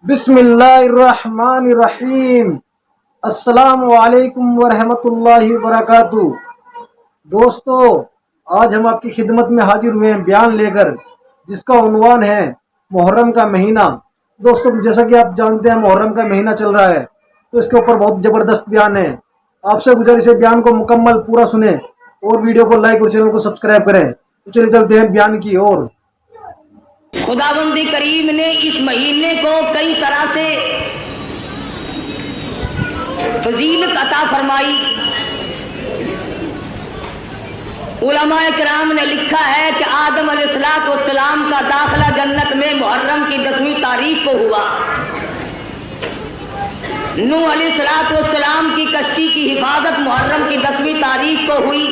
بسم اللہ الرحمن الرحیم۔ السلام علیکم ورحمۃ اللہ وبرکاتہ۔ دوستو، آج ہم آپ کی خدمت میں حاضر ہوئے ہیں بیان لے کر، جس کا عنوان ہے محرم کا مہینہ۔ دوستو، جیسا کہ آپ جانتے ہیں محرم کا مہینہ چل رہا ہے، تو اس کے اوپر بہت زبردست بیان ہے۔ آپ سے گزارش ہے بیان کو مکمل پورا سنیں اور ویڈیو کو لائک اور چینل کو سبسکرائب کریں۔ تو چلیے چلتے ہیں بیان کی اور۔ خداوند کریم نے اس مہینے کو کئی طرح سے فضیلت عطا فرمائی۔ علماء کرام نے لکھا ہے کہ آدم علیہ السلام کا داخلہ جنت میں محرم کی 10ویں تاریخ کو ہوا۔ نوح علیہ السلام کی کشتی کی حفاظت محرم کی 10ویں تاریخ کو ہوئی۔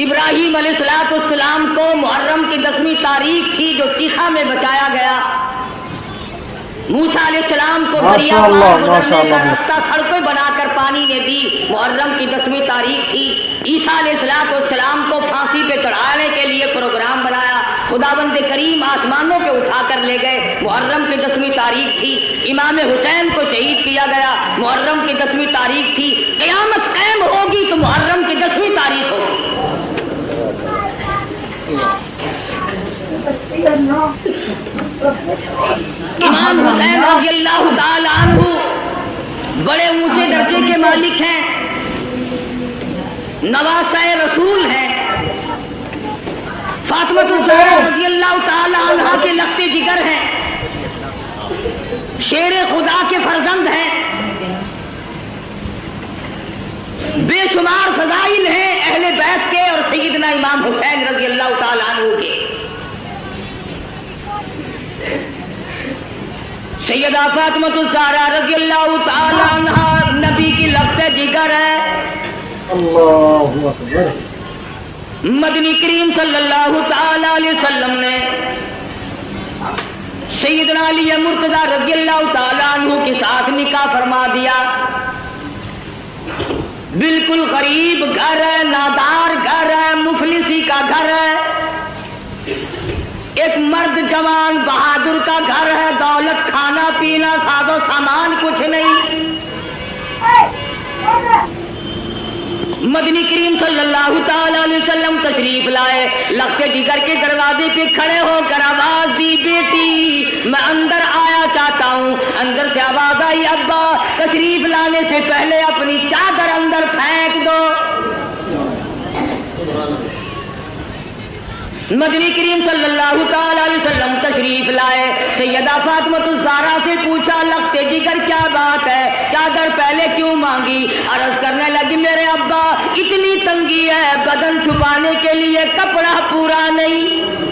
ابراہیم علیہ السلام کو محرم کی 10ویں تاریخ تھی جو چیخا میں بچایا گیا۔ موسیٰ علیہ السلام کو دریا پار گزرنے کا راستہ سڑکیں بنا کر پانی نے دی، محرم کی 10ویں تاریخ تھی۔ عیسیٰ علیہ السلام کو پھانسی پہ چڑھانے کے لیے پروگرام بنایا، خداوند کریم آسمانوں پہ اٹھا کر لے گئے، محرم کی 10ویں تاریخ تھی۔ امام حسین کو شہید کیا گیا، محرم کی 10ویں تاریخ تھی۔ قیامت قائم ہوگی تو محرم کی 10ویں تاریخ ہوگی۔ امام حسین رضی اللہ تعالی عنہ بڑے اونچے درجے کے مالک ہیں، نواسہ رسول ہیں۔ فاطمہ الزہرا رضی اللہ تعالی عنہا کے لخت جگر ہیں، شیر خدا کے فرزند ہیں، بے شمار فضائل ہیں اہل بیت کے اور سیدنا امام حسین رضی اللہ تعالی عنہ کے۔ سیدہ فاطمہ الزہرا رضی اللہ تعالی عنہا نبی کی لخت جگر ہے۔ اللہ اکبر۔ مدنی کریم صلی اللہ تعالی علیہ وسلم نے سیدنا علی مرتضی رضی اللہ تعالی عنہ کے ساتھ نکاح فرما دیا۔ بالکل غریب گھر ہے، نادار گھر ہے، مفلسی کا گھر ہے، ایک مرد جوان بہادر کا گھر ہے، دولت کھانا پینا ساز و سامان کچھ نہیں۔ مدنی کریم صلی اللہ تعالی علیہ وسلم تشریف لائے، لخت جگر کے دروازے پہ کھڑے ہو کر آواز دی، بیٹی میں اندر آیا چاہتا ہوں۔ اندر سے آواز آئی، ابا تشریف لانے سے پہلے اپنی چادر اندر پھینک دو۔ مدنی کریم صلی اللہ تعالی علیہ وسلم تشریف لائے، سیدہ فاطمہ الزہرا سے پوچھا، لخت جگر کیا بات ہے، چادر پہلے کیوں مانگی؟ عرض کرنے لگی، میرے ابا اتنی تنگی ہے، بدن چھپانے کے لیے کپڑا پورا نہیں۔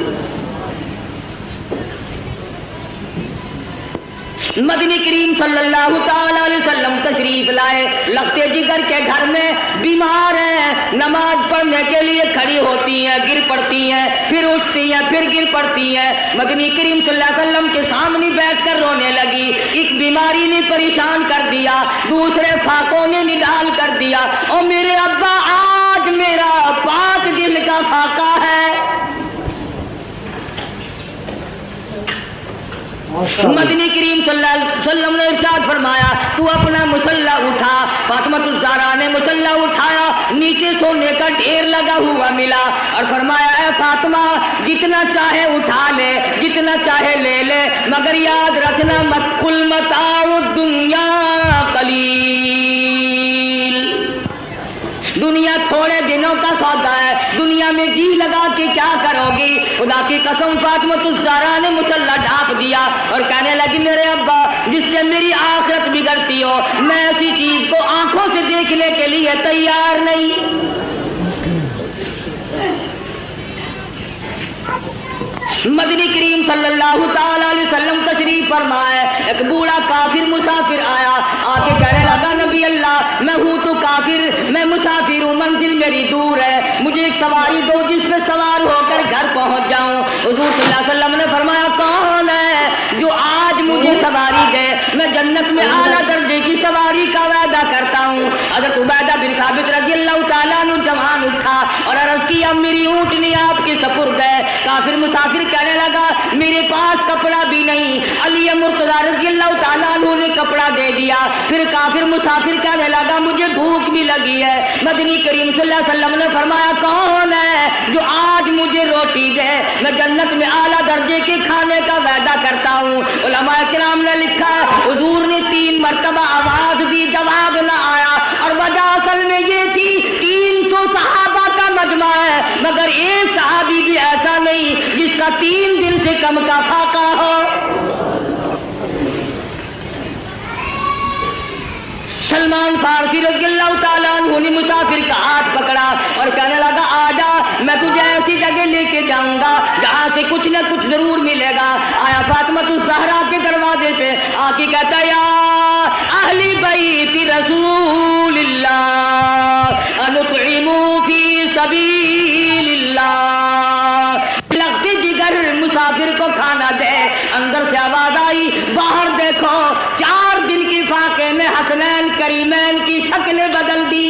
مدنی کریم صلی اللہ تعالی علیہ وسلم تشریف لائے، لخت جگر کے گھر میں بیمار ہیں، نماز پڑھنے کے لیے کھڑی ہوتی ہیں، گر پڑتی ہیں، پھر اٹھتی ہیں، پھر گر پڑتی ہیں۔ مدنی کریم صلی اللہ علیہ وسلم کے سامنے بیٹھ کر رونے لگی۔ ایک بیماری نے پریشان کر دیا، دوسرے فاقوں نے نڈال کر دیا، اور میرے ابا آج میرا پاک دل کا فاقہ ہے۔ مدنی کریم صلی اللہ علیہ وسلم نے ارشاد فرمایا، تو اپنا مصلی اٹھا۔ فاطمہ الزہرا نے مصلی اٹھایا، نیچے سونے کا ڈھیر لگا ہوا ملا، اور فرمایا، اے فاطمہ جتنا چاہے اٹھا لے، جتنا چاہے لے لے، مگر یاد رکھنا مت متاع الدنیا قلیل، دنیا تھوڑے دنوں کا سودا ہے، دنیا میں جی لگا کے کیا کرو گی؟ خدا کی قسم فاطمہ الزہرا نے مصلی ڈھانپ دیا اور کہنے لگی، میرے ابا جس سے میری آخرت بگڑتی ہو، میں ایسی چیز کو آنکھوں سے دیکھنے کے لیے تیار نہیں۔ مدنی کریم صلی اللہ تعالی علیہ وسلم تشریف فرمائے، ایک بوڑھا کافر مسافر آیا، آ کے کہنے لگا، نبی اللہ میں ہوں تو کافر، میں مسافر ہوں، منزل میری دور ہے، مجھے ایک سواری دو جس پہ سوار ہو کر گھر پہنچ جاؤں۔ حضور صلی اللہ علیہ وسلم نے فرمایا، کون ہے جو آج مجھے سواری دے؟ میں جنت میں اعلیٰ درجے کی سواری کا وعدہ کرتا ہوں۔ حضرت عبیدہ بن ثابت رضی اللہ تعالیٰ عنہ جوان اٹھا اور عرض کیا، میری اونٹنی آپ کے سپرد ہے۔ کافر مسافر کہنے لگا، میرے پاس کپڑا بھی نہیں، علی مرتضی رضی اللہ تعالیٰ عنہ نے کپڑا دے دیا. پھر کافر مسافر کہنے لگا مجھے بھوک بھی لگی ہے. مدنی کریم صلی اللہ علیہ وسلم نے فرمایا کون ہے جو آج مجھے روٹی دے, میں جنت میں اعلیٰ درجے کے کھانے کا وعدہ کرتا ہوں. علماء کرام نے لکھا حضور نے 3 مرتبہ آواز دی, جواب نہ آیا, اور وجہ اصل میں یہ تھی 300 صحابہ کا مجمع ہے مگر ایک صحابی بھی ایسا نہیں جس کا 3 دن سے کم کا فاقہ ہو. سلمان فارسی رضی اللہ تعالیٰ عنہ نے مسافر کا ہاتھ پکڑا اور کہنے لگا آجا میں تجھے ایسی جگہ لے کے جاؤں گا جہاں سے کچھ نہ کچھ ضرور ملے گا. آیا فاطمہ الزہرا کے دروازے پہ آ کے کہتا یا اہل بیت رسول اللہ انطعموا فی سبیل اللہ, لگتے جگر مسافر کو کھانا دے. اندر سے آواز آئی باہر دیکھو 4 دن کی فاقے نے حسنین کریمین کی شکلیں بدل دی.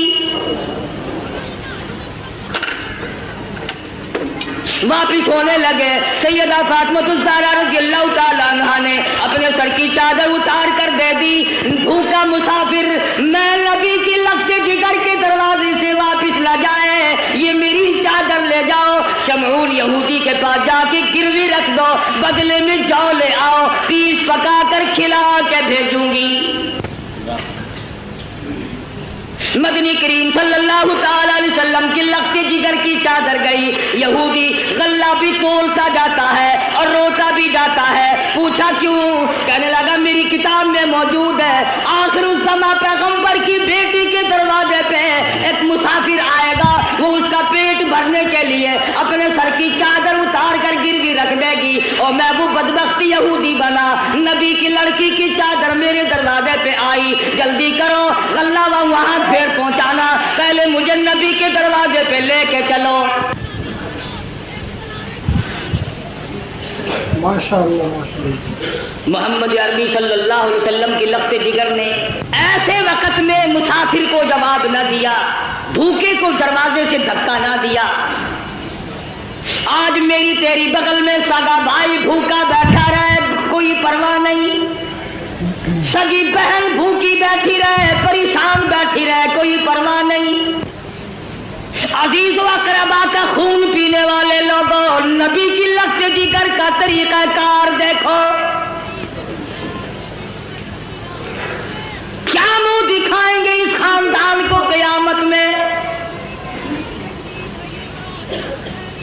واپس ہونے لگے. سیدہ فاطمہ الزہرا رضی اللہ تعالیٰ عنہا نے اپنے سر کی چادر اتار کر دے دی. بھوکا مسافر میں نبی کی لگتے جگر کے دروازے سے واپس نہ جائے, یہ میری چادر لے جاؤ, شمعون یہودی کے پاس جا کے گروی رکھ دو, بدلے میں جو لے آؤ, پیس پکا کر کھلا کے بھیجوں گی. مدنی کریم صلی اللہ تعالی علیہ وسلم کی لگتے جگر کی چادر گئی. یہودی غلہ بھی تولتا جاتا ہے اور روتا بھی جاتا ہے. پوچھا کیوں؟ کہنے لگا میری کتاب میں موجود ہے آخر الزمان پیغمبر کی بیٹی کے دروازے پہ ایک مسافر آئے گا, وہ اس کا پیٹ بھرنے کے لیے اپنے سر کی چادر اتار کر گروی رکھ دے گی, اور میں وہ بدبخت یہودی بنا. نبی کی لڑکی کی چادر میرے دروازے پہ آئی, جلدی کرو غلہ وہاں پھر پہنچانا, پہلے مجھے نبی کے دروازے پہ لے کے چلو. ماشاءاللہ ماشاءاللہ. محمد عربی صلی اللہ علیہ وسلم کی لگتے جگر نے ایسے وقت میں مسافر کو جواب نہ دیا, بھوکے کو دروازے سے دھکا نہ دیا. آج میری تیری بغل میں سگا بھائی بھوکا بیٹھا رہے, کوئی پرواہ نہیں. سگی بہن بھوکی بیٹھی رہے, پریشان بیٹھی رہے, کوئی پرواہ نہیں. عزیز و اقربا کا خون پینے والے لوگوں, نبی کی لگتے جگر کا طریقہ کار دیکھو. کیا منہ دکھائیں گے اس خاندان کو قیامت میں؟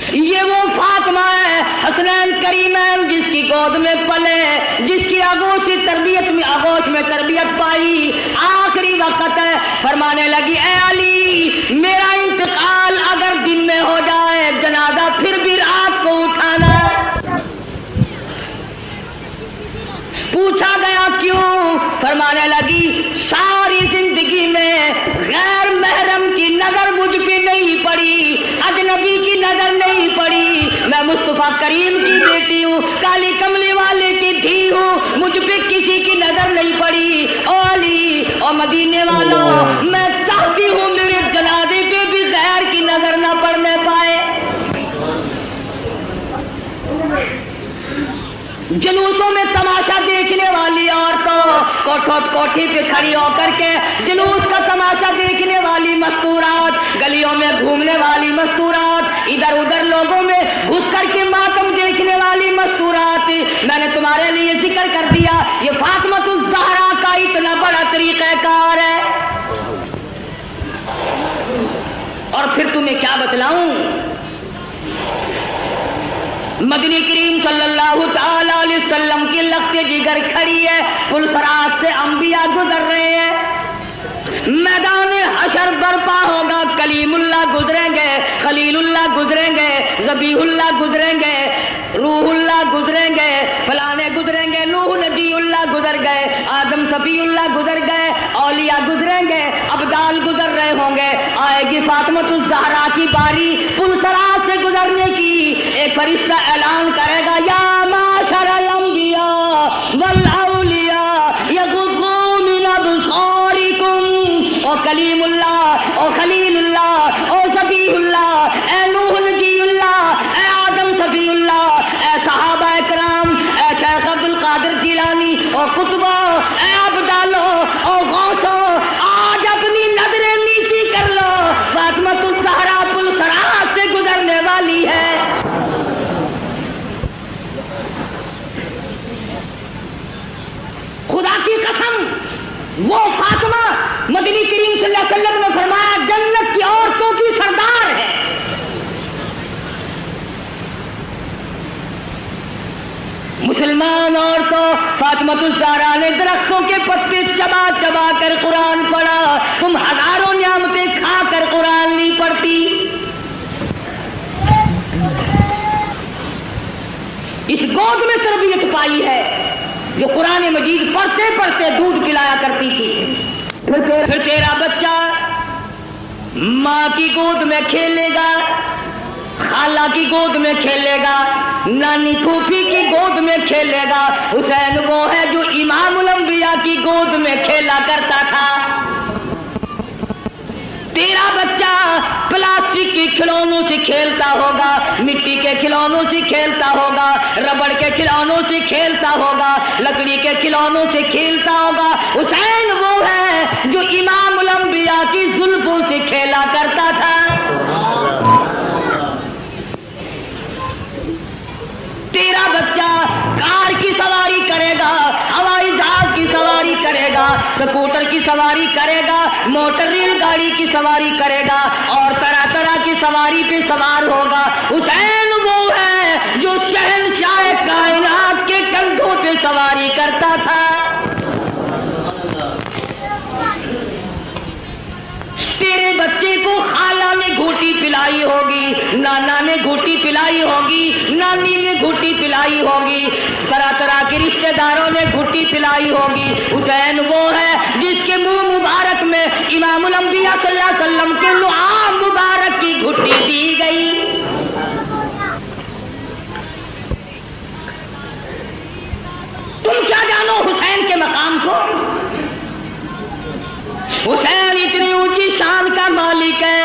یہ وہ فاطمہ ہے حسنین کریمین جس کی گود میں پلے, جس کی آغوش میں تربیت پائی. آخری وقت ہے, فرمانے لگی اے علی میرا انتقال اگر دن میں ہو جائے جنازہ پھر بھی رات کو اٹھانا. پوچھا گیا کیوں؟ فرمانے لگی ساری زندگی میں غیر محرم کی نظر مجھ پہ نہیں پڑی, اجنبی کی نظر نہیں پڑی. میں مصطفیٰ کریم کی بیٹی ہوں, کالی کملی والے کی دھی ہوں, مجھ پہ کسی کی نظر نہیں پڑی. او علی او مدینے والوں, میں چاہتی ہوں میرے جنازے پہ بھی غیر کی نظر نہ پڑنے پائے. جلوسوں میں تماشا دیکھنے والی عورتوں, کوٹھی پہ کھڑی ہو کر کے جلوس کا تماشا دیکھنے والی مستورات, گلیوں میں گھومنے والی مستورات, ادھر ادھر لوگوں میں گھس کر کے ماتم دیکھنے والی مستورات. میں نے تمہارے لیے ذکر کر دیا یہ فاطمہ الزہرا کا اتنا بڑا طریقہ کار ہے. اور پھر تمہیں کیا بتلاؤں, مدنی کریم صلی اللہ تعالی علیہ وسلم کی لگتے جگر کھڑی ہے, پلسرات سے انبیاء گزر رہے ہیں, میدان حشر برپا ہوگا. کلیم اللہ گزریں گے, خلیل اللہ گزریں گے, ذبیح اللہ گزریں گے, روح اللہ گزریں گے, فلانے گزریں گے, نوح نبی اللہ گزر گئے, آدم صفی اللہ گزر گئے, اولیاء گزریں گے, ابدال گزر رہے ہوں گے. آئے گی فاطمہ الزہرا کی باری پلسرات سے گزرنے کی. ایک فرشتہ اعلان کرے گا یا معاشر الانبیاء والاولیاء یغضوا من ابصارکم. او کلیم اللہ, او خلیل اللہ, او صفی اللہ, اے نوح نبی اللہ, اے آدم صفی اللہ, اے صحابہ کرام, اے شیخ عبد القادر قادر جیلانی اور قطبہ، اے ابدالو اور غوثو، آج اپنی نظریں نیچی کر لو، فاطمۃ الزہرا پل صراط سے گزرنے والی ہے۔ خدا کی قسم وہ فاطمہ مدنی کریم صلی اللہ علیہ وسلم نے فرمایا جنت کی عورتوں کی سردار ہے۔ مسلمان عورتوں، فاطمۃ الزہرا نے درختوں کے پتے چبا چبا کر قرآن پڑھا، تم ہزاروں نعمتیں کھا کر قرآن نہیں پڑھتی۔ اس گود میں تربیت پائی ہے جو قرآن مجید پڑھتے پڑھتے دودھ پلایا کرتی تھی۔ پھر تیرا بچہ ماں کی گود میں کھیلے گا، خالہ کی گود میں کھیلے گا، نانی پھوپھی کی گود میں کھیلے گا۔ حسین وہ ہے جو امام الانبیاء کی گود میں کھیلا کرتا تھا۔ تیرا بچہ پلاسٹک کے کھلونوں سے کھیلتا ہوگا، مٹی کے کھلونوں سے کھیلتا ہوگا، ربڑ کے کھلونوں سے کھیلتا ہوگا، لکڑی کے کھلونوں سے کھیلتا ہوگا۔ حسین وہ ہے جو امام الانبیاء کی زلفوں سے کھیلا کرتا تھا۔ تیرا بچہ کار کی سواری کرے گا، ہوائی جہاز کی سواری کرے گا، سکوٹر کی سواری کرے گا، موٹر ریل گاڑی کی سواری کرے گا اور طرح طرح کی سواری پہ سوار ہوگا۔ حسین وہ ہے جو شہنشاہ کائنات کے کندھوں پہ سواری کرتا تھا۔ تیرے بچے کو خالہ نے گھوٹی پلائی ہوگی، نانا نے گھوٹی پلائی ہوگی، نانی نے گھوٹی پلائی ہوگی، طرح طرح کے رشتہ داروں نے گھوٹی پلائی ہوگی۔ حسین وہ ہے جس کے منہ مبارک میں امام الانبیاء صلی اللہ علیہ وسلم کے لعاب مبارک کی گھوٹی دی گئی۔ تم کیا جانو حسین کے مقام کو؟ حسین اتنی اونچی شان کا مالک ہے،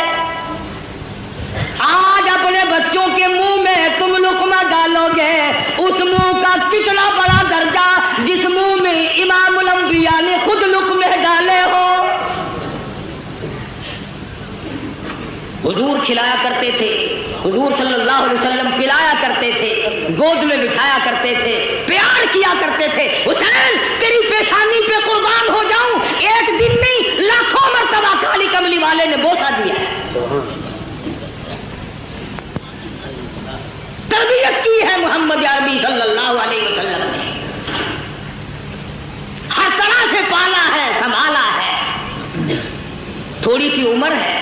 آج اپنے بچوں کے منہ میں تم لقمہ ڈالو گے، اس منہ کا کتنا بڑا درجہ جس منہ میں امام الانبیاء نے خود لقمے ڈالے ہو۔ حضور کھلایا کرتے تھے، حضور صلی اللہ علیہ وسلم پلایا کرتے تھے، گود میں بٹھایا کرتے تھے، پیار کیا کرتے تھے۔ حسین تیری پیشانی پہ قربان ہو جاؤں، ایک دن نہیں لاکھوں مرتبہ کالی کملی والے نے بوسہ دیا ہے۔ تربیت کی ہے محمد عربی صلی اللہ علیہ وسلم نے، ہر طرح سے پالا ہے، سنبھالا ہے۔ تھوڑی سی عمر ہے،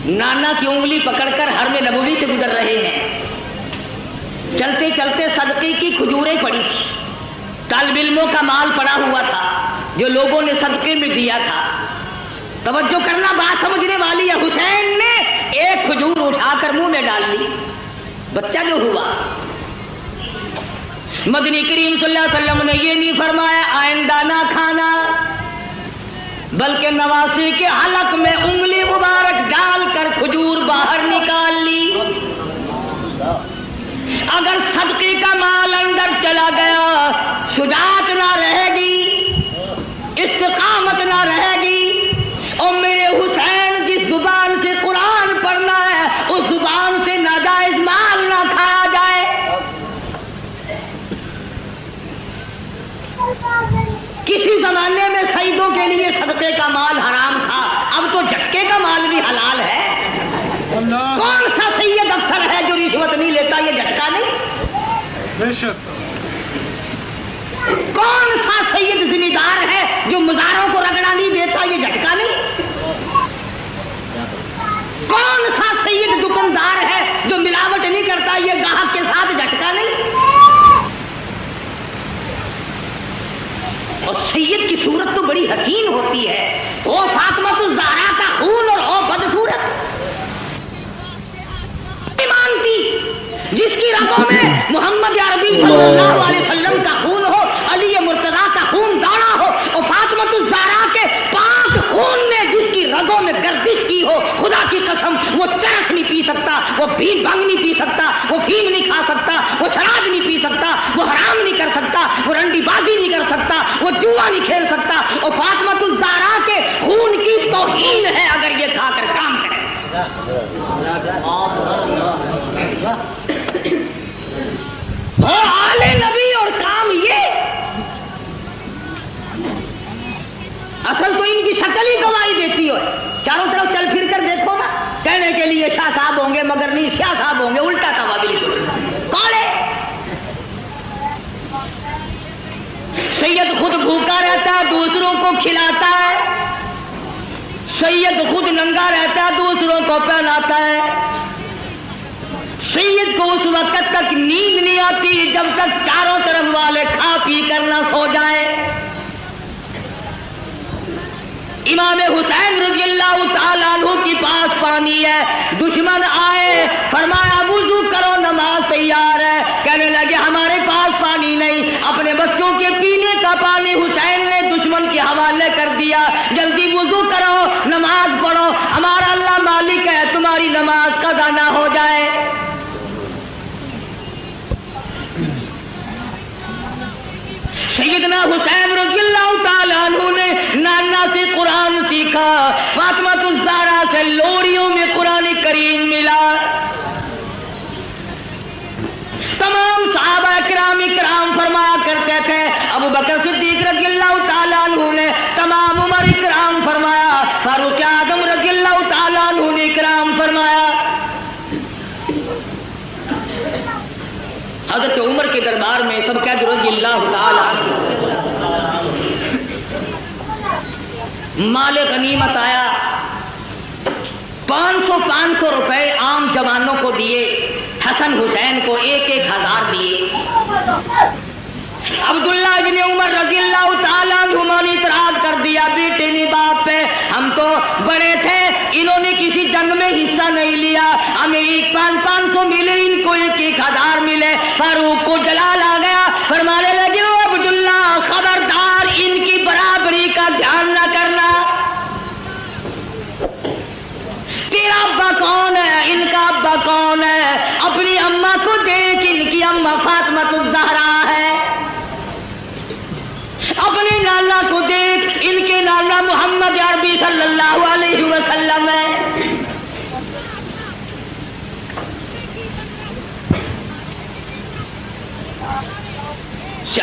نانا کی انگلی پکڑ کر حرم نبوی سے گزر رہے ہیں، چلتے چلتے صدقے کی کھجوریں پڑی تھی، طالب علموں کا مال پڑا ہوا تھا جو لوگوں نے صدقے میں دیا تھا۔ توجہ کرنا، بات سمجھنے والی ہے۔ حسین نے ایک کھجور اٹھا کر منہ میں ڈال لی، بچہ جو ہوا۔ مدنی کریم صلی اللہ علیہ وسلم نے یہ نہیں فرمایا آئندہ نہ کھانا، بلکہ نواسی کے حلق میں انگلی مبارک ڈال کر کھجور باہر نکال لی۔ اگر صدقے کا مال اندر چلا گیا، شجاعت نہ رہے گی، استقامت نہ رہے گی، اور میرے حسین جس زبان سے قرآن پڑھنا ہے اس زبان سے ناجائز مال نہ کھایا جائے۔ کسی زمانے میں سیدوں کے لیے صدقے کا مال حرام تھا، اب تو جھٹکے کا مال بھی حلال ہے۔ کون سا سید افسر ہے جو رشوت نہیں لیتا؟ یہ جھٹکا نہیں؟ بے شک۔ کون سا سید ذمہ دار ہے جو مزاروں کو رگڑا نہیں دیتا؟ یہ جھٹکا نہیں؟ کون سا سید دکاندار ہے جو ملاوٹ نہیں کرتا؟ یہ گاہک کے ساتھ جھٹکا نہیں؟ اور سید کی صورت تو بڑی حسین ہوتی ہے، وہ فاطمۃ الزہرا کا خون اور وہ بدصورت مانتی جس کی رگوں میں محمد عربی صلی اللہ علیہ وسلم کا خون ہو، علی مرتضیٰ کا خون دوڑا ہو، اور فاطمۃ الزہرا کے پاک خون نے جس کی رگوں میں گردش کی ہو، خدا کی قسم وہ چرس نہیں پی سکتا، وہ بھنگ نہیں پی سکتا، وہ فیم نہیں کھا سکتا، وہ شراب نہیں پی سکتا، وہ حرام نہیں کر سکتا، وہ رنڈی ڈنڈی بازی نہیں کر سکتا، وہ جوا نہیں کھیل سکتا، اور فاطمہ الزہرا کے خون کی توہین ہے اگر یہ کھا کر کام کرے۔ آل نبی اور کام یہ، اصل تو ان کی شکل ہی گواہی دیتی ہو، چاروں طرف چل پھر کر دیکھو نا، کہنے کے لیے شاہ صاحب ہوں گے مگر نہیں شاہ صاحب ہوں گے، الٹا تھا بالکل۔ کون ہے؟ سید خود بھوکا رہتا ہے دوسروں کو کھلاتا ہے، سید خود ننگا رہتا ہے دوسروں کو پہناتا ہے، سید کو اس وقت تک نیند نہیں آتی جب تک چاروں طرف والے کھا پی کر نہ سو جائیں۔ امام حسین رضی اللہ تعالیٰ عنہ کے پاس پانی ہے، دشمن آئے، فرمایا وضو کرو نماز تیار ہے، کہنے لگے ہمارے پاس پانی نہیں، اپنے بچوں کے پینے کا پانی حسین نے دشمن کے حوالے کر دیا، جلدی وضو کرو نماز پڑھو، ہمارا اللہ مالک ہے، تمہاری نماز قضا نہ ہو جائے۔ سیدنا حسین رضی اللہ تعالیٰ عنہ نے نانا سے قرآن سیکھا، فاطمہ الزہرا سے لوریوں میں قرآن کریم ملا۔ تمام صحابہ کرام فرمایا کرتے تھے، ابو بکر صدیق رضی اللہ تعالیٰ عنہ نے، تمام عمر کرام فرمایا، فاروق اعظم رضی اللہ تعالیٰ عنہ نے کرام فرمایا۔ حضرت عمر کے دربار میں سب کہتے رضی اللہ تعالیٰ مال غنیمت آیا، 500 روپے عام جوانوں کو دیے، حسن حسین کو 1,000 دیے۔ عبداللہ بن عمر رضی اللہ تعالیٰ عنہ نے اعتراض کر دیا، بیٹے نے باپ پہ، ہم تو بڑے تھے، انہوں نے کسی جنگ میں حصہ نہیں لیا، ہمیں 500 ملے، ان کو 1,000 ملے۔ فاروق کو جلال آ گیا، فرمانے لگے او عبداللہ خبردار ان کی برابری کا دھیان نہ کرنا، تیرا ابا کون ہے، ان کا ابا کون ہے، اپنی اماں کو دیکھ، ان کی اماں فاطمہ الزہرا ہے، اپنے نانا کو دیکھ، ان کے نانا محمد عربی صلی اللہ علیہ وسلم ہے۔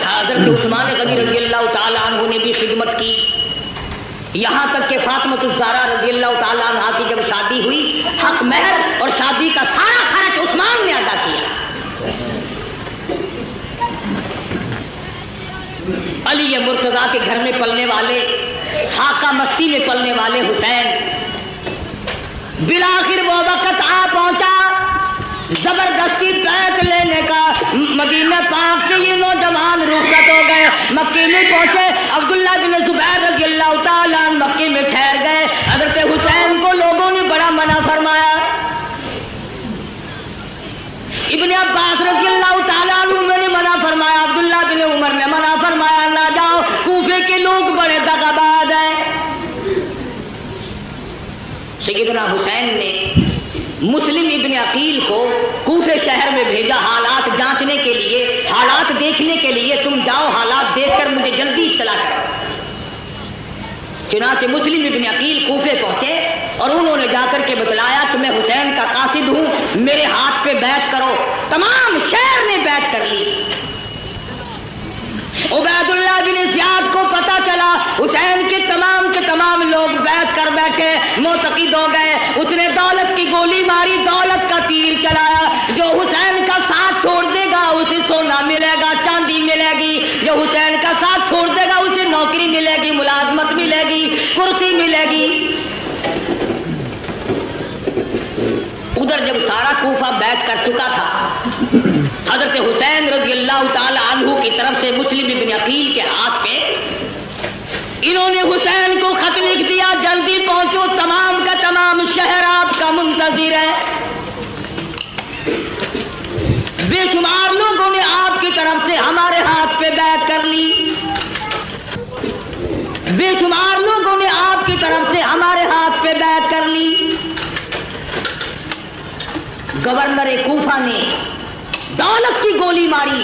حضرت عثمان غنی رضی اللہ تعالیٰ عنہ نے بھی خدمت کی، یہاں تک کہ فاطمہ الزہرا رضی اللہ تعالیٰ عنہ کی جب شادی ہوئی، حق مہر اور شادی کا سارا خرچ عثمان نے ادا کیا۔ علی مرتضیٰ کے گھر میں پلنے والے، فاقہ مستی میں پلنے والے حسین، بالآخر وہ وقت آ پہنچا زبردستی بیعت لینے کا، مدینہ پاک سے یہ نوجوان رخصت ہو گئے، مکے میں پہنچے، عبداللہ بن زبیر رضی اللہ تعالیٰ عنہ مکے میں ٹھہر گئے۔ حضرت حسین کو لوگوں نے بڑا منع فرمایا، ابن عباس رضی اللہ تعالیٰ عنہ میں نے منع فرمایا، عبداللہ بن عمر نے منع فرمایا، نہ جاؤ، کوفے کے لوگ بڑے دغاباز ہیں۔ سیدنا حسین نے مسلم ابن عقیل کو کوفے شہر میں بھیجا حالات جانچنے کے لیے، حالات دیکھنے کے لیے، تم جاؤ حالات دیکھ کر مجھے جلدی اطلاع کرو۔ چنانچہ مسلم ابن عقیل کوفے پہنچے اور انہوں نے جا کر کے بتلایا کہ میں حسین کا قاصد ہوں، میرے ہاتھ پہ بیعت کرو۔ تمام شہر نے بیعت کر لی۔ عبید اللہ بن زیاد کو پتا چلا حسین کے تمام لوگ بیعت کر بیٹھے، معتقد ہو گئے، اس نے دولت کی گولی ماری، دولت کا تیر چلایا، جو حسین کا ساتھ چھوڑ دے گا اسے سونا ملے گا، چاندی ملے گی، جو حسین کا ساتھ چھوڑ دے گا اسے نوکری ملے گی، ملازمت ملے گی، کرسی ملے گی۔ ادھر جب سارا کوفہ بیعت کر چکا تھا، حضرت حسین رضی اللہ تعالی عنہ کی طرف سے مسلم ابن عقیل کے ہاتھ پہ انہوں نے حسین کو خط لکھ دیا، جلدی پہنچو، تمام کا تمام شہر آپ کا منتظر ہے۔ بے شمار لوگوں نے آپ کی طرف سے ہمارے ہاتھ پہ بیعت کر لی، بے شمار لوگوں نے آپ کی طرف سے ہمارے ہاتھ پہ بیعت کر لی۔ گورنر کوفہ نے دولت کی گولی ماری،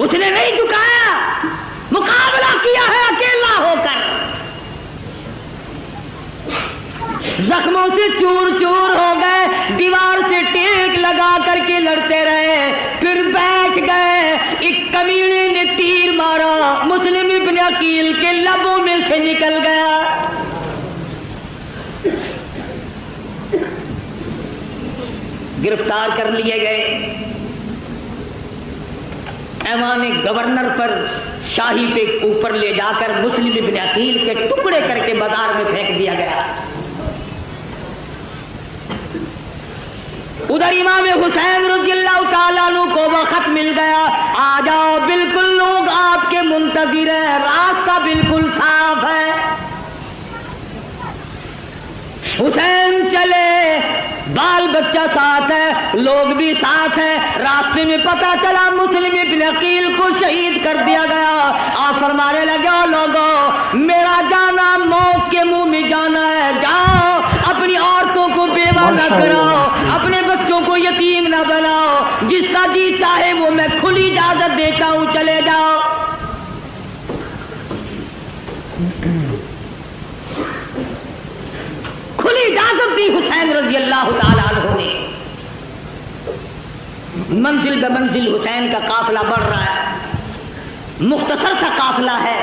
اس نے نہیں جھکایا، مقابلہ کیا ہے اکیلا ہو کر، زخموں سے چور چور ہو گئے، دیوار سے ٹیک لگا کر کے لڑتے رہے، پھر بیٹھ گئے، ایک کمینے نے تیر مارا، مسلم ابن عقیل کے لبوں میں سے نکل گیا، گرفتار کر لیے گئے، ایوان گورنر پر شاہی پہ اوپر لے جا کر مسلم ابن عقیل کے ٹکڑے کر کے بازار میں پھینک دیا گیا۔ ادھر امام حسین رضی اللہ تعالیٰ عنہ کو وہ خط مل گیا، آ جاؤ بالکل لوگ آپ کے منتظر ہیں، راستہ بالکل صاف ہے۔ حسین چلے، بال بچہ ساتھ ہے، لوگ بھی ساتھ ہیں، راستے میں پتہ چلا مسلم ابن عقیل کو شہید کر دیا گیا۔ آپ فرمانے لگے، او لوگوں، میرا جانا موت کے منہ میں جانا ہے، جاؤ اپنی عورتوں کو بیوہ نہ کراؤ، اپنے بچوں کو یتیم نہ بناؤ، جس کا جی چاہے وہ میں کھلی اجازت دیتا ہوں، چلے جاؤ۔ کھلی اجازت دی حسین رضی اللہ تعالیٰ عنہ نے۔ منزل بہ منزل حسین کا قافلہ بڑھ رہا ہے، مختصر سا قافلہ ہے،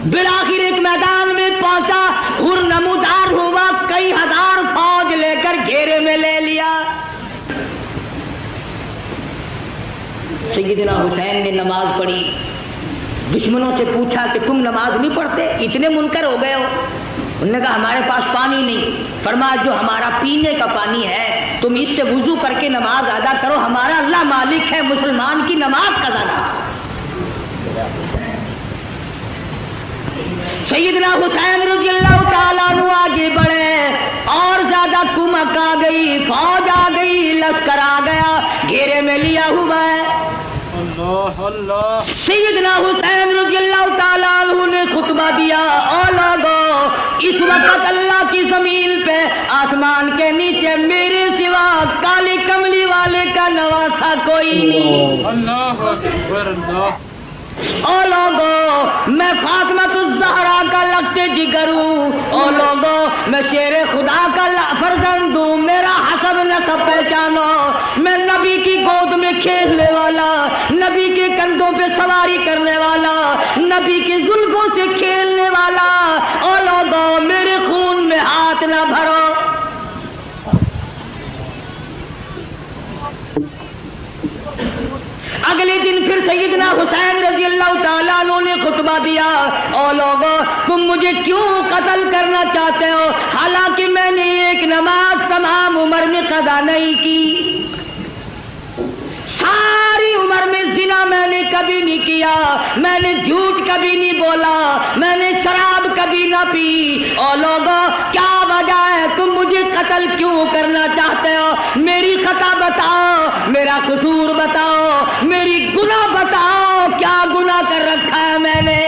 بالآخر ایک میدان میں پہنچا، ہر نمودار ہوا، کئی ہزار فوج لے کر گھیرے میں لے لیا۔ سیدنا حسین نے نماز پڑھی، دشمنوں سے پوچھا کہ تم نماز نہیں پڑھتے، اتنے منکر ہو گئے ہو؟ انہوں نے کہا ہمارے پاس پانی نہیں۔ فرمایا جو ہمارا پینے کا پانی ہے تم اس سے وضو کر کے نماز ادا کرو، ہمارا اللہ مالک ہے، مسلمان کی نماز قضا کرو۔ سیدنا حسین رضی اللہ تعالیٰ عنہ آگے بڑھے، اور زیادہ کمک آ گئی، فوج آ گئی، لشکر آ گیا، گھیرے میں لیا ہوا ہے۔ سیدنا حسین رضی اللہ تعالیٰ عنہ نے خطبہ دیا، او لوگوں، اس وقت اللہ کی زمین پہ آسمان کے نیچے میرے سوا کالی کملی والے کا نواسا کوئی نہیں۔ اللہ اکبر، اللہ۔ او لوگوں، میں فاطمہ الزہرا کا لگتے جگر ہوں، او لوگوں، میں شیر خدا کا فرزند ہوں، میرا حسب نسب پہچانو، میں نبی کی گود میں کھیلنے والا، نبی کے کندھوں پہ سواری کرنے والا، نبی کی زلفوں سے کھیلنے والا، او لوگوں میرے خون میں ہاتھ نہ بھرو۔ اگلے دن پھر سیدنا حسین رضی اللہ تعالیٰ عنہ نے خطبہ دیا، او لوگوں تم مجھے کیوں قتل کرنا چاہتے ہو، حالانکہ میں نے ایک نماز تمام عمر میں قضا نہیں کی، ساری عمر میں زنا میں نے کبھی نہیں کیا، میں نے جھوٹ کبھی نہیں بولا، میں نے شراب کبھی نہ پی، او لوگوں کیا وجہ ہے تم مجھے قتل کیوں کرنا چاہتے ہو، میری خطا بتاؤ، میرا قصور بتاؤ، میری گناہ بتاؤ، کیا گناہ کر رکھا ہے میں نے؟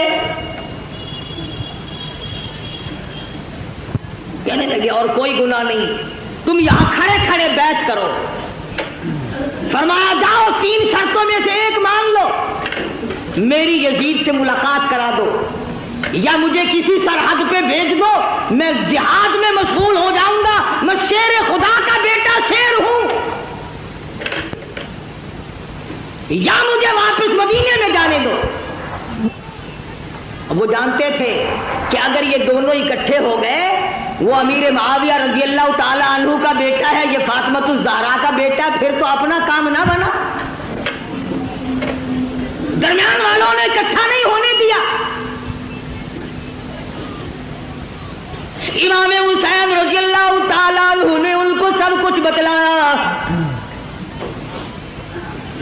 کہنے لگے اور کوئی گناہ نہیں، تم یہاں کھڑے کھڑے بیعت کرو۔ فرمایا جاؤ 3 شرطوں میں سے ایک مان لو، میری یزید سے ملاقات کرا دو، یا مجھے کسی سرحد پہ بھیج دو، میں جہاد میں مشغول ہو جاؤں گا، میں شیر خدا کا بیٹا شیر ہوں، یا مجھے واپس مدینے میں جانے دو۔ وہ جانتے تھے کہ اگر یہ دونوں اکٹھے ہو گئے، وہ امیر معاویہ رضی اللہ تعالیٰ عنہ کا بیٹا ہے، یہ فاطمہ الزہرا کا بیٹا، پھر تو اپنا کام نہ بنا، درمیان والوں نے اکٹھا نہیں ہونے دیا۔ امام حسین رضی اللہ تعالیٰ عنہ نے ان کو سب کچھ بتلایا،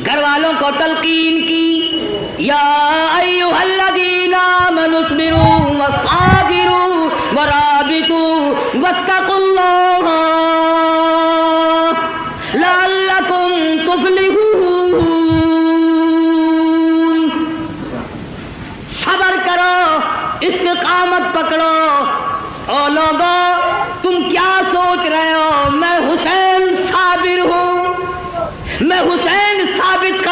گھر والوں کو تلقین کی، یا ایھا الذین آمنوا اصبروا وصابروا ورابطوا واتقوا اللہ لعلکم تفلحون۔ صبر کرو، استقامت پکڑو۔ او لوگوں تم کیا سوچ رہے ہو، میں حسین صابر ہوں، میں حسین ثابت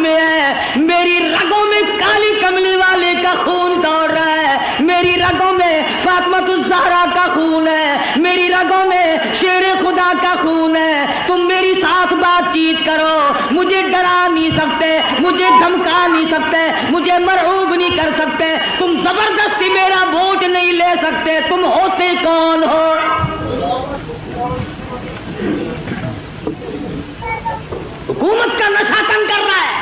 میں ہے. میری رگوں میں کالی کملی والے کا خون دوڑ رہا ہے. میری رگوں میں فاطمہ الزہرا کا خون ہے. میری رگوں میں شیر خدا کا خون ہے. تم میری ساتھ بات چیت کرو. مجھے ڈرا نہیں سکتے, مجھے دھمکا نہیں سکتے, مجھے مرعوب نہیں کر سکتے. تم زبردستی میرا ووٹ نہیں لے سکتے. تم ہوتے کون ہو؟ حکومت کا نشہ تنگ کر رہا ہے.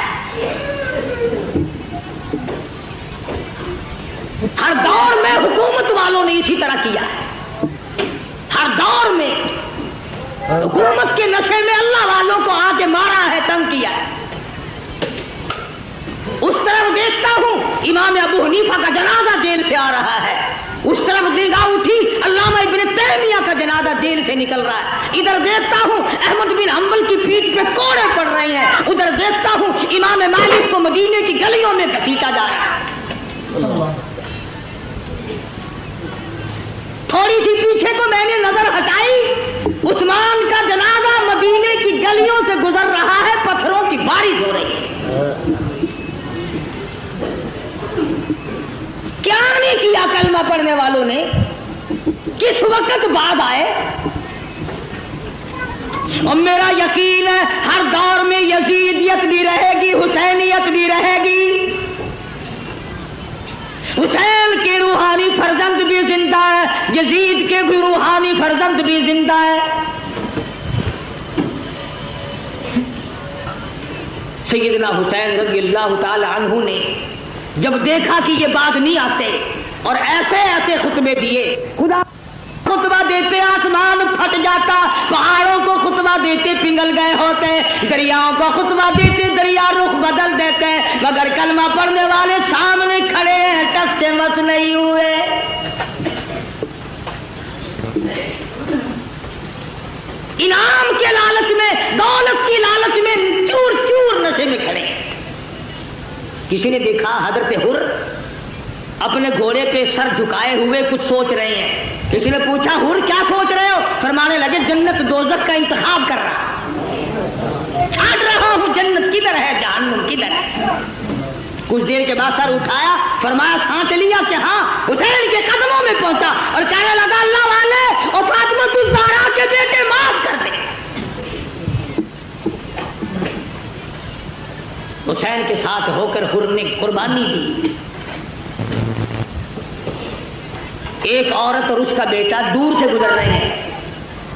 ہر دور میں حکومت والوں نے اسی طرح کیا ہے. ہر دور میں حکومت کے نشے میں اللہ والوں کو آ کے مارا ہے, تنگ کیا ہے. اس طرف دیکھتا ہوں امام ابو حنیفہ کا جنازہ جیل سے آ رہا ہے. اس طرف نگاہ اٹھی علامہ ابن تیمیہ کا جنازہ جیل سے نکل رہا ہے. ادھر دیکھتا ہوں احمد بن حنبل کی پیٹھ پہ کوڑے پڑ رہے ہیں. ادھر دیکھتا ہوں امام مالک کو مدینے کی گلیوں میں گھسیٹا جا رہا ہے. تھوڑی سی پیچھے کو میں نے نظر ہٹائی, عثمان کا جنازہ مدینے کی گلیوں سے گزر رہا ہے. پتھروں کی بارش ہو رہی ہے. کیا نہیں کیا کلمہ پڑھنے والوں نے, کس وقت بعد آئے. اور میرا یقین ہے ہر دور میں یزیدیت بھی رہے گی, حسینیت بھی رہے گی. حسین کے روحانی فرزند بھی زندہ ہے, یزید کے بھی روحانی فرزند بھی زندہ ہے. سیدنا حسین رضی اللہ تعالی عنہ نے جب دیکھا کہ یہ بات نہیں آتے اور ایسے ایسے خطبے دیے, خدا خطبہ دیتے آسمان پھٹ جاتا, پہاڑوں کو خطبہ دیتے پنگل گئے ہوتے, دریاؤں کو خطبہ دیتے دریا رخ بدل دیتے, مگر کلمہ پڑھنے والے سامنے کھڑے ہیں, ٹس سے مس نہیں ہوئے. انعام کے لالچ میں, دولت کی لالچ میں چور چور نشے میں کھڑے. کسی نے دیکھا حضرت حر اپنے گھوڑے پہ سر جھکائے ہوئے کچھ سوچ رہے ہیں. کسی نے پوچھا حر کیا سوچ رہے ہو؟ فرمانے لگے جنت دوزخ کا انتخاب کر رہا, چھانٹ رہا ہوں جنت کدھر ہے جہنم کدھر ہے. کچھ دیر کے بعد سر اٹھایا, فرمایا چھانٹ لیا کہ ہاں. حسین کے قدموں میں پہنچا اور کہنے لگا اللہ والے اور فاطمہ الزہرا کے بیٹے معاف کر دے. حسین کے ساتھ ہو کر حر نے قربانی دی. ایک عورت اور اس کا بیٹا دور سے گزر رہے ہیں,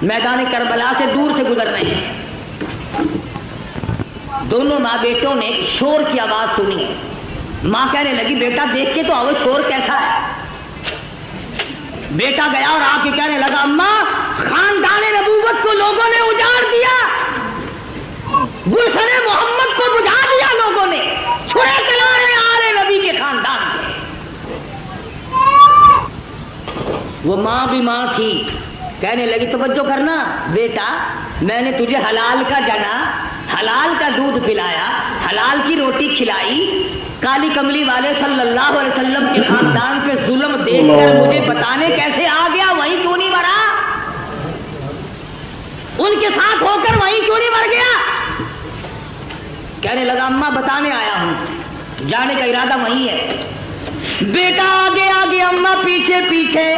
میدان کربلا سے دور سے گزر رہے ہیں. دونوں ماں بیٹوں نے شور کی آواز سنی. ماں کہنے لگی بیٹا دیکھ کے تو آؤ شور کیسا ہے. بیٹا گیا اور آ کے کہنے لگا اماں خاندان نبوت کو لوگوں نے اجاڑ دیا, گلشن محمد کو بجھا دیا لوگوں نے, چھڑے چلا رہے آل نبی کے خاندان سے. وہ ماں بھی ماں تھی, کہنے لگی توجہ کرنا بیٹا, میں نے تجھے حلال کا جنا, حلال کا دودھ پلایا, حلال کی روٹی کھلائی. کالی کملی والے صلی اللہ علیہ وسلم کے خاندان پہ ظلم دیکھ کر مجھے بتانے کیسے آ گیا وہیں کیوں نہیں مرا, ان کے ساتھ ہو کر وہیں کیوں نہیں مر گیا. کہنے لگا اماں بتانے آیا ہوں, جانے کا ارادہ وہیں ہے. بیٹا آگے آگے, اماں پیچھے پیچھے.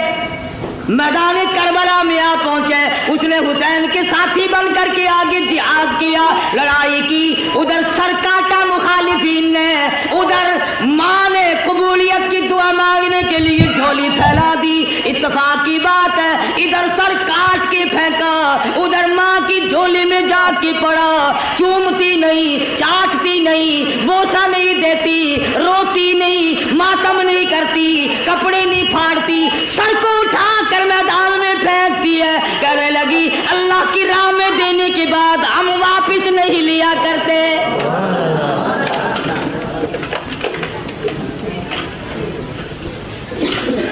میدان کربلا میں آ پہنچے. اس نے حسین کے ساتھی بن کر کے آگے جہاد کیا, لڑائی کی. ادھر سر کاٹا مخالفین نے, ادھر ماں نے قبولیت کی دعا مانگنے کے لیے جھولی پھیلا دی. اتفاق کی بات ہے ادھر سر کاٹ کے پھینکا, ادھر ماں کی جھولی میں جا کے پڑا. چومتی نہیں, چاٹتی نہیں, بوسا نہیں دیتی, روتی نہیں, ماتم نہیں کرتی, کپڑے نہیں پھاڑتی, سر کو اٹھا کر میدان میں پھینکتی ہے. کہنے لگی اللہ کی راہ میں دینے کے بعد ہم واپس نہیں لیا کرتے.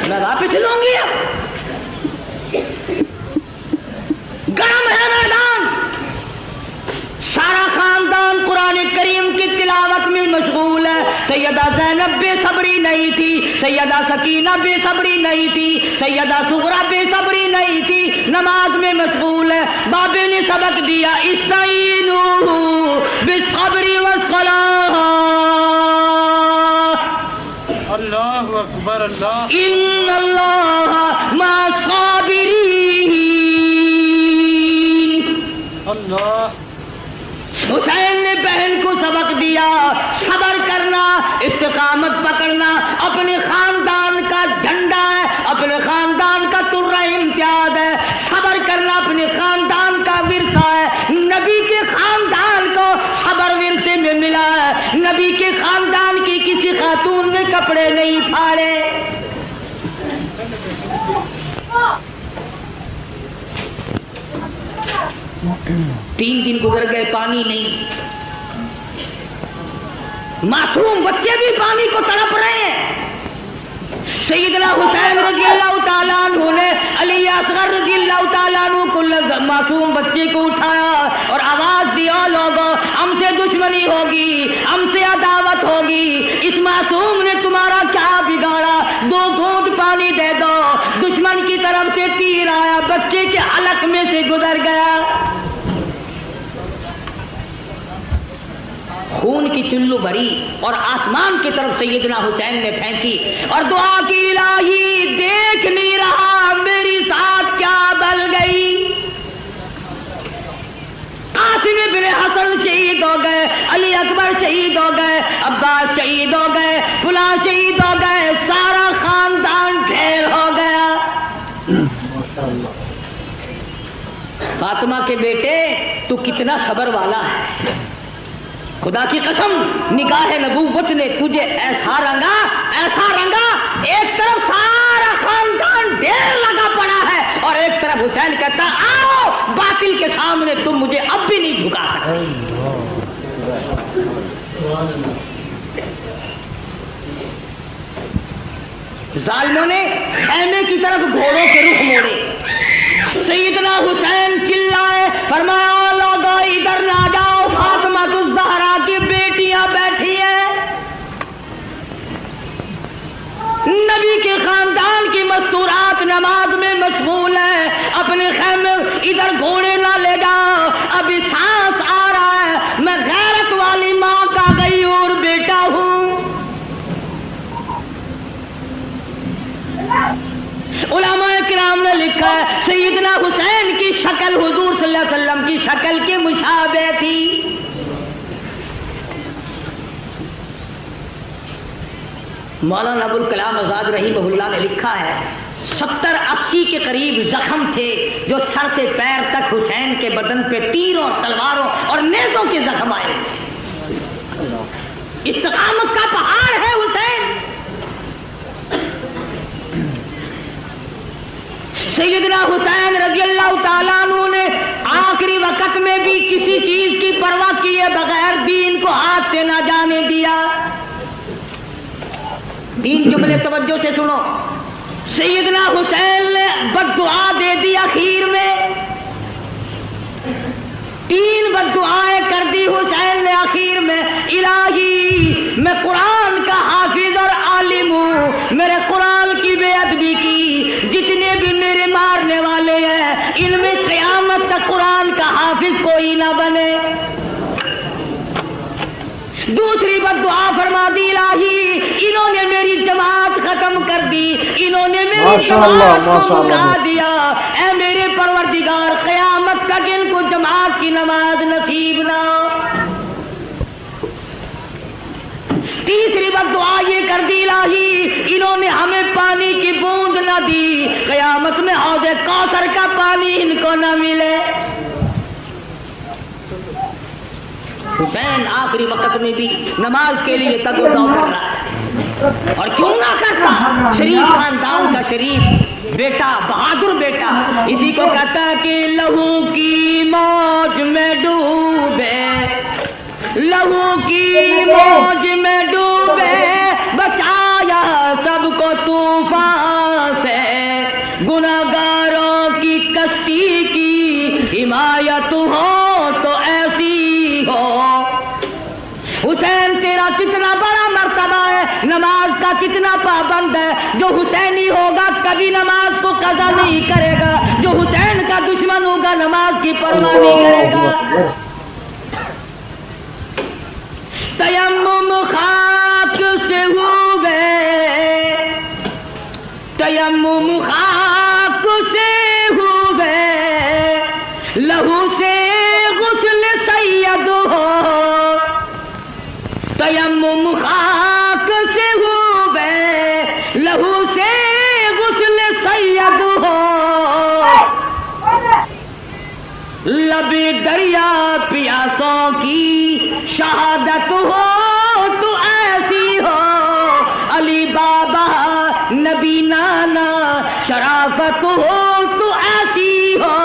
میں واپس لوں گی. گرم ہے میدان, سارا خاندان قرآن کریم کی تلاوت میں مشغول ہے. سیدہ زینب بے صبری نہیں تھی, سیدہ سکینہ بے صبری نہیں تھی, سیدہ صغرا بے صبری نہیں تھی. نماز میں مشغول ہے. بابے نے سبق دیا استعینوا بالصبر والصلاۃ. اللہ اکبر اللہ ان اللہ مع الصابرین. اللہ. حسین نے بہن کو سبق دیا صبر کرنا, استقامت پکڑنا اپنے خاندان کا جھنڈا ہے, اپنے خاندان کا ترہ امتیاز ہے. صبر کرنا اپنے خاندان کا ورثہ ہے. نبی کے خاندان کو صبر ورثے میں ملا ہے. نبی کے خاندان کی کسی خاتون نے کپڑے نہیں پھاڑے. تین دن گزر گئے پانی نہیں. معصوم بچے بھی پانی کو تڑپ رہے ہیں. سیدنا حسین رضی اللہ تعالیٰ عنہ نے علی اصغر رضی اللہ تعالیٰ عنہ کو معصوم بچے کو اٹھایا اور آواز دی, او لوگوں ہم سے دشمنی ہوگی, ہم سے عداوت ہوگی, اس معصوم نے تمہارا کیا بگاڑا, 2 گھونٹ پانی دے دو. دشمن کی طرف سے تیر آیا, بچے کے حلق میں سے گزر گیا. خون کی چلو بھری اور آسمان کی طرف سیدنا حسین نے پھینکی اور دعا کی, الہی دیکھ نہیں رہا میری ساتھ کیا بل گئی. قاسم بن حسن شہید ہو گئے, علی اکبر شہید ہو گئے, عباس شہید ہو گئے, فلاں شہید ہو گئے, سارا خاندان ڈھیر ہو گیا. فاطمہ کے بیٹے تو کتنا صبر والا ہے, خدا کی قسم نگاہ نبوت نے تجھے ایسا رنگا ایک طرف سارا خاندان ڈھیر لگا پڑا ہے اور ایک طرف حسین کہتا آؤ باطل کے سامنے تم مجھے اب بھی نہیں جھکا سکتے. ظالموں نے خیمے کی طرف گھوڑوں کے رخ موڑے. سیدنا حسین چلائے, فرمایا لوگوں ادھر نہ جاؤ, فاطمہ الزہرا کی بیٹیاں بیٹھی ہیں. نبی کے خاندان کی مستورات نماز میں مشغول ہیں. اپنے خیمے ادھر گھوڑے نہ لے جاؤ, ابھی سانس آ رہا ہے, میں غیرت والی ماں کا غیور بیٹا ہوں. علماء کرام نے لکھا ہے سیدنا حسین کی شکل حضور صلی اللہ علیہ وسلم کی شکل کے مشابہ تھی. مولانا ابوالکلام آزاد رحمہ اللہ نے لکھا ہے 70-80 کے قریب زخم تھے جو سر سے پیر تک حسین کے بدن پہ تیروں, تلواروں اور نیزوں کے زخم آئے. استقامت کا پہاڑ ہے حسین. سیدنا حسین رضی اللہ تعالیٰ عنہ نے آخری وقت میں بھی کسی چیز کی پرواہ کیے بغیر دین کو ہاتھ سے نہ جانے دیا. 3 جملے توجہ سے سنو. سیدنا حسین نے بددعا دے دی اخیر میں, 3 بددعائیں کر دی حسین نے اخیر میں. الہی میں قرآن کا حافظ اور عالم ہوں, میرے قرآن کی بے ادبی کی, جتنے بھی میرے مارنے والے ہیں ان میں قیامت تک قرآن کا حافظ کوئی نہ بنے. دوسری بددعا فرما دی, الہی انہوں نے میری جماعت ختم کر دی, انہوں نے میری جماعت کو مکا دیا, اے میرے پروردگار قیامت تک ان کو جماعت کی نماز نصیب نہ ہو. تیسری بددعا یہ کر دی, الہی انہوں نے ہمیں پانی کی بوند نہ دی, قیامت میں حوض کوثر کا پانی ان کو نہ ملے. حسین آخری وقت میں بھی نماز کے لیے تگو کر رہا ہے, اور کیوں نہ کرتا, شریف خاندان کا شریف بیٹا, بہادر بیٹا. اسی کو کہتا ہے کہ لہو کی موج میں ڈوبے, لہو کی موج میں ڈوبے, بچایا سب کو طوفان سے, گناہگاروں کی کشتی کی حمایت ہو تو ایسی ہو. حسین تیرا کتنا بڑا مرتبہ ہے، نماز کا کتنا پابند ہے، جو حسینی ہوگا کبھی نماز کو قضا نہیں کرے گا، جو حسین کا دشمن ہوگا نماز کی پرواہ نہیں کرے گا۔ تیمم خاک سے ہوئے، تیمم خاک سے ہوئے، لہو سے غسل سید ہو، تیمم خاک سے ہوئے، لہو سے غسل سید ہو، لبی دریا پیاسوں کی شہادت ہو تو ایسی ہو، علی بابا نبی نانا شرافت ہو تو ایسی ہو۔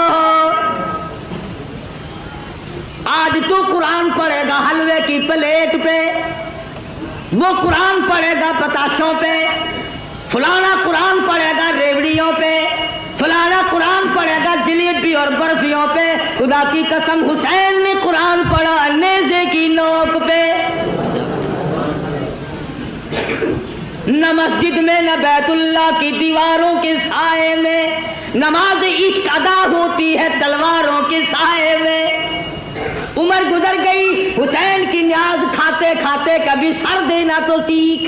آج تو قرآن پڑھے گا حلوے کی پلیٹ پہ، وہ قرآن پڑھے گا پتاشوں پہ، فلانا قرآن پڑھے گا ریوڑیوں پہ، فلانا قرآن پڑھے گا جلیبی اور برفیوں پہ۔ خدا کی قسم حسین نے قرآن پڑھا نیزے کی نوک پہ، نہ مسجد میں نہ بیت اللہ کی دیواروں کے سائے میں، نماز عشق ادا ہوتی ہے تلواروں کے سائے میں۔ عمر گزر گئی، حسین کی نیاز کھاتے کھاتے کبھی سر دینا تو سیکھ،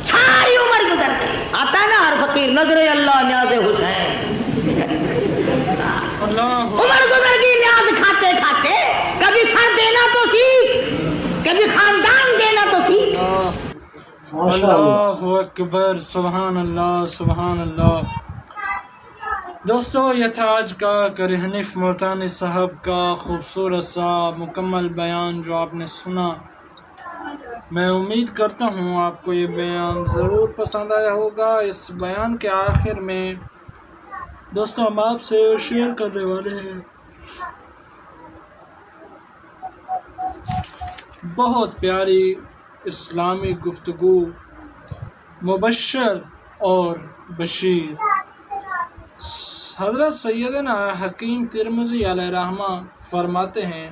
ساری عمر گزر گئی۔ آتا ہے نا ہر فقیر نظر اللہ نیاز حسین، عمر گزر گئی نیاز کھاتے کھاتے، کبھی سر دینا تو سیکھ، کبھی خاندان دینا تو سیکھ۔ اللہ اکبر، سبحان اللہ سبحان اللہ۔ دوستو یہ تھا آج کا قاری حنیف ملتانی صاحب کا خوبصورت سا مکمل بیان جو آپ نے سنا۔ میں امید کرتا ہوں آپ کو یہ بیان ضرور پسند آیا ہوگا۔ اس بیان کے آخر میں دوستو ہم آپ سے شیئر کرنے والے ہیں بہت پیاری اسلامی گفتگو، مبشر اور بشیر۔ حضرت سیدنا حکیم ترمذی علیہ رحمہ فرماتے ہیں،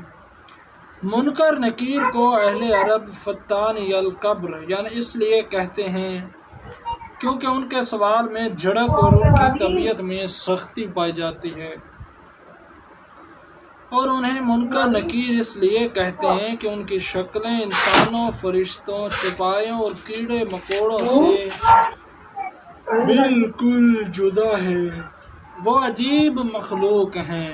منکر نکیر کو اہل عرب فتانی القبر یعنی اس لیے کہتے ہیں کیونکہ ان کے سوال میں جھڑک اور ان کی طبیعت میں سختی پائی جاتی ہے، اور انہیں منکر نکیر اس لیے کہتے ہیں کہ ان کی شکلیں انسانوں، فرشتوں، چوپایوں اور کیڑے مکوڑوں سے بالکل جدا ہے۔ وہ عجیب مخلوق ہیں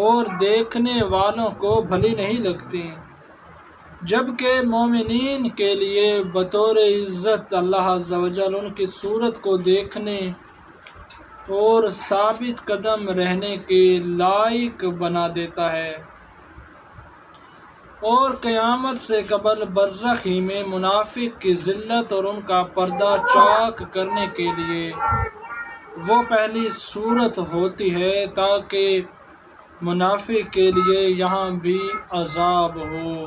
اور دیکھنے والوں کو بھلی نہیں لگتی، جبکہ مومنین کے لیے بطور عزت اللہ عز و جل ان کی صورت کو دیکھنے اور ثابت قدم رہنے کے لائق بنا دیتا ہے، اور قیامت سے قبل برزخ ہی میں منافق کی ذلت اور ان کا پردہ چاک کرنے کے لیے وہ پہلی صورت ہوتی ہے تاکہ منافق کے لیے یہاں بھی عذاب ہو۔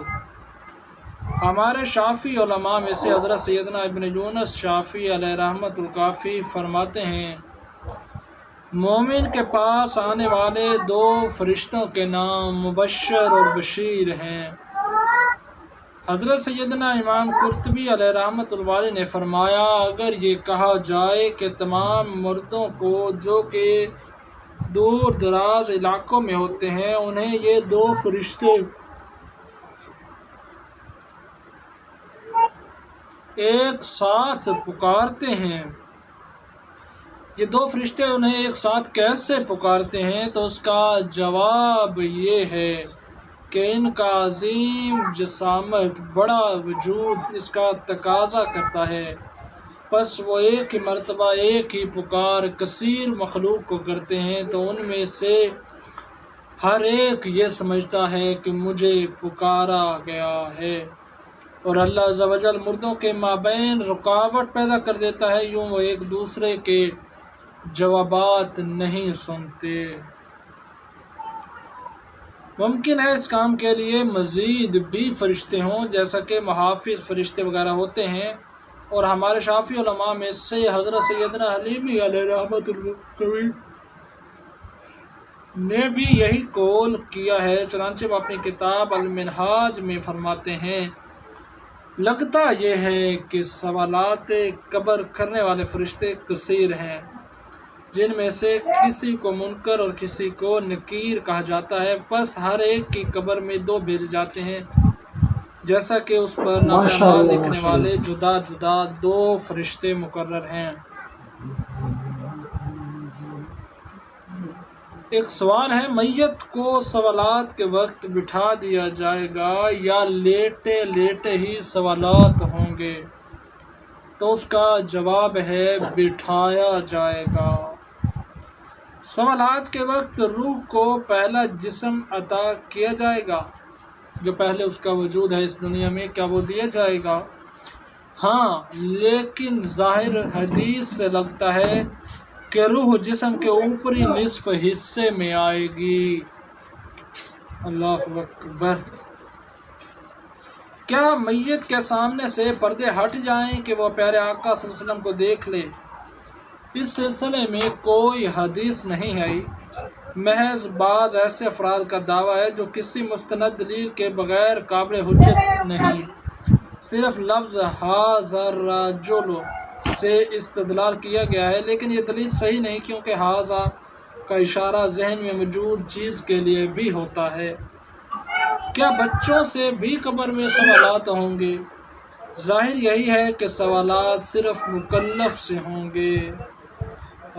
ہمارے شافعی علماء میں سے حضرت سیدنا ابن یونس شافعی علیہ رحمۃ الکافی فرماتے ہیں، مومن کے پاس آنے والے دو فرشتوں کے نام مبشر اور بشیر ہیں۔ حضرت سیدنا امام قرطبی علیہ رحمۃ اللہ نے فرمایا، اگر یہ کہا جائے کہ تمام مردوں کو جو کہ دور دراز علاقوں میں ہوتے ہیں انہیں یہ دو فرشتے ایک ساتھ پکارتے ہیں، یہ دو فرشتے انہیں ایک ساتھ کیسے پکارتے ہیں، تو اس کا جواب یہ ہے کہ ان کا عظیم جسامت، بڑا وجود اس کا تقاضا کرتا ہے، پس وہ ایک ہی مرتبہ ایک ہی پکار کثیر مخلوق کو کرتے ہیں، تو ان میں سے ہر ایک یہ سمجھتا ہے کہ مجھے پکارا گیا ہے، اور اللہ عز و جل مردوں کے مابین رکاوٹ پیدا کر دیتا ہے، یوں وہ ایک دوسرے کے جوابات نہیں سنتے۔ ممکن ہے اس کام کے لیے مزید بھی فرشتے ہوں، جیسا کہ محافظ فرشتے وغیرہ ہوتے ہیں، اور ہمارے شافعی علماء میں سے حضرت سیدنا حلیمی علیہ رحمۃ اللہ نے بھی یہی قول کیا ہے۔ چنانچہ وہ اپنی کتاب المنہاج میں فرماتے ہیں، لگتا یہ ہے کہ سوالات قبر کرنے والے فرشتے کثیر ہیں، جن میں سے کسی کو منکر اور کسی کو نکیر کہا جاتا ہے، پس ہر ایک کی قبر میں 2 بھیجے جاتے ہیں، جیسا کہ اس پر نام ماشاء اعمال اللہ لکھنے ماشاء والے اللہ۔ جدا جدا 2 فرشتے مقرر ہیں۔ ایک سوال ہے، میت کو سوالات کے وقت بٹھا دیا جائے گا یا لیٹے لیٹے ہی سوالات ہوں گے؟ تو اس کا جواب ہے بٹھایا جائے گا۔ سوالات کے وقت روح کو پہلا جسم عطا کیا جائے گا جو پہلے اس کا وجود ہے اس دنیا میں، کیا وہ دیا جائے گا؟ ہاں، لیکن ظاہر حدیث سے لگتا ہے کہ روح جسم کے اوپری نصف حصے میں آئے گی۔ اللہ اکبر۔ کیا میت کے سامنے سے پردے ہٹ جائیں کہ وہ پیارے آقا صلی اللہ علیہ وسلم کو دیکھ لے؟ اس سلسلے میں کوئی حدیث نہیں آئی، محض بعض ایسے افراد کا دعویٰ ہے جو کسی مستند دلیل کے بغیر قابل حجت نہیں، صرف لفظ ھذا الرجل سے استدلال کیا گیا ہے، لیکن یہ دلیل صحیح نہیں، کیونکہ ھذا کا اشارہ ذہن میں موجود چیز کے لیے بھی ہوتا ہے۔ کیا بچوں سے بھی قبر میں سوالات ہوں گے؟ ظاہر یہی ہے کہ سوالات صرف مکلف سے ہوں گے۔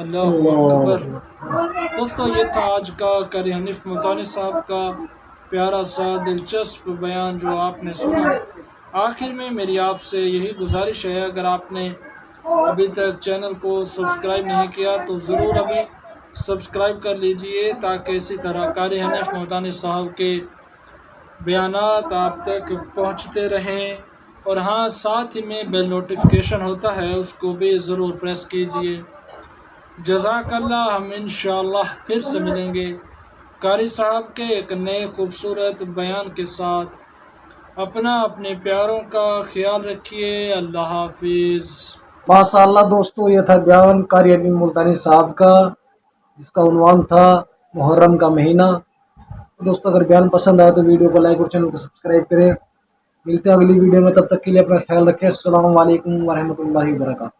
اللہ اکبر۔ دوستو، یہ تھا آج کا قاری حنیف ملتانی صاحب کا پیارا سا دلچسپ بیان جو آپ نے سنا۔ آخر میں میری آپ سے یہی گزارش ہے، اگر آپ نے ابھی تک چینل کو سبسکرائب نہیں کیا تو ضرور ابھی سبسکرائب کر لیجئے، تاکہ اسی طرح قاری حنیف ملتانی صاحب کے بیانات آپ تک پہنچتے رہیں، اور ہاں ساتھ ہی میں بیل نوٹیفیکیشن ہوتا ہے اس کو بھی ضرور پریس کیجئے۔ جزاک اللہ۔ ہم انشاءاللہ پھر سے ملیں گے قاری صاحب کے ایک نئے خوبصورت بیان کے ساتھ۔ اپنے پیاروں کا خیال رکھیے۔ اللہ حافظ۔ ماشاء اللہ دوستو، یہ تھا بیان قاری حنیف ملتانی صاحب کا، جس کا عنوان تھا محرم کا مہینہ۔ دوستو، اگر بیان پسند آئے تو ویڈیو کو لائک اور چینل کو سبسکرائب کریں۔ ملتے ہیں اگلی ویڈیو میں، تب تک کے لیے اپنا خیال رکھیں۔ السلام علیکم ورحمۃ اللہ وبرکاتہ۔